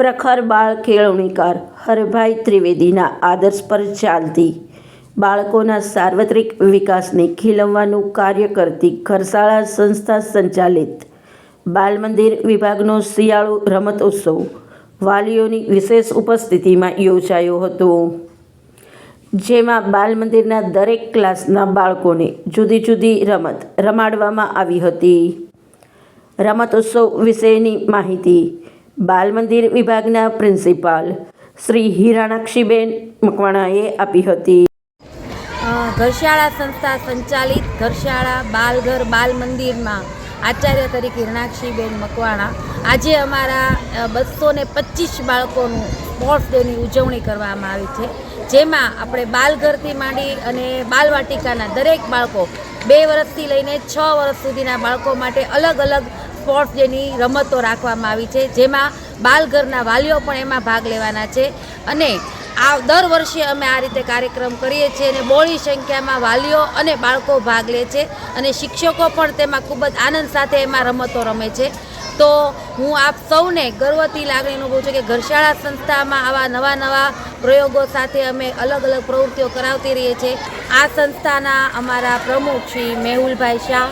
પ્રખર બાળ કેળવણીકાર હરભાઈ ત્રિવેદીના આદર્શ પર ચાલતી બાળકોના સાર્વત્રિક વિકાસને ખીલવવાનું કાર્ય કરતી ઘરશાળા સંસ્થા સંચાલિત બાલમંદિર વિભાગનો શિયાળુ રમતોત્સવ વાલીઓની વિશેષ ઉપસ્થિતિમાં યોજાયો હતો, જેમાં બાલમંદિરના દરેક ક્લાસના બાળકોને જુદી જુદી રમત રમાડવામાં આવી હતી. રમતોત્સવ વિશેની માહિતી બાલમંદિર વિભાગના પ્રિન્સિપાલ શ્રી હિરાણાક્ષીબેન મકવાણાએ આપી હતી. ઘરશાળા સંસ્થા સંચાલિત ઘરશાળા બાલઘર બાલ મંદિરમાં આચાર્ય તરીકે હિરાણાક્ષીબેન મકવાણા આજે અમારા 225 બાળકોનું સ્પોર્ટ્સ ડેની ઉજવણી કરવામાં આવી છે, જેમાં આપણે બાલઘરથી માંડી અને બાલવાટિકાના દરેક બાળકો 2 વર્ષથી લઈને 6 વર્ષ સુધીના બાળકો માટે અલગ અલગ સ્પોર્ટ્સ ડેની રમતો રાખવામાં આવી છે, જેમાં બાલઘરના વાલીઓ પણ એમાં ભાગ લેવાના છે. અને આ દર વર્ષે અમે આ રીતે કાર્યક્રમ કરીએ છીએ અને બહોળી સંખ્યામાં વાલીઓ અને બાળકો ભાગ લે છે અને શિક્ષકો પણ તેમાં ખૂબ જ આનંદ સાથે એમાં રમતો રમે છે. તો હું આપ સૌને ગર્વથી લાગણી અનુભવું છું કે ઘરશાળા સંસ્થામાં આવા નવા નવા પ્રયોગો સાથે અમે અલગ અલગ પ્રવૃત્તિઓ કરાવતી રહીએ છીએ. આ સંસ્થાના અમારા પ્રમુખ શ્રી મેહુલભાઈ શાહ,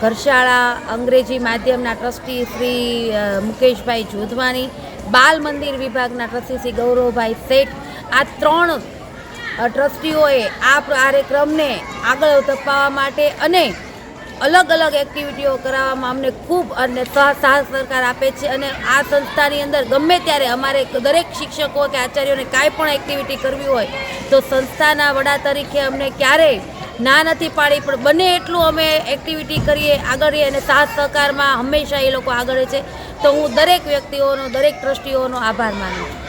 ઘરશાળા અંગ્રેજી માધ્યમના ટ્રસ્ટી શ્રી મુકેશભાઈ જોધવાની, બાલ મંદિર વિભાગના ટ્રસ્ટી શ્રી ગૌરવભાઈ શેઠ, આ 3 ટ્રસ્ટીઓએ આ કાર્યક્રમને આગળ ધપાવવા માટે અને અલગ અલગ એક્ટિવિટીઓ કરાવવામાં અમને ખૂબ અને સાહસ સરકાર આપે છે. અને આ સંસ્થાની અંદર ગમે ત્યારે અમારે દરેક શિક્ષકો કે આચાર્યોને કાંઈ પણ એક્ટિવિટી કરવી હોય તો સંસ્થાના વડા તરીકે અમને ક્યારેય ના નથી પાડી, પણ બને એટલું અમે એક્ટિવિટી કરીએ, આગળ રહીએ અને સાથ સહકારમાં હંમેશા એ લોકો આગળ છે. તો હું દરેક વ્યક્તિઓનો, દરેક ટ્રસ્ટીઓનો આભાર માનું છું.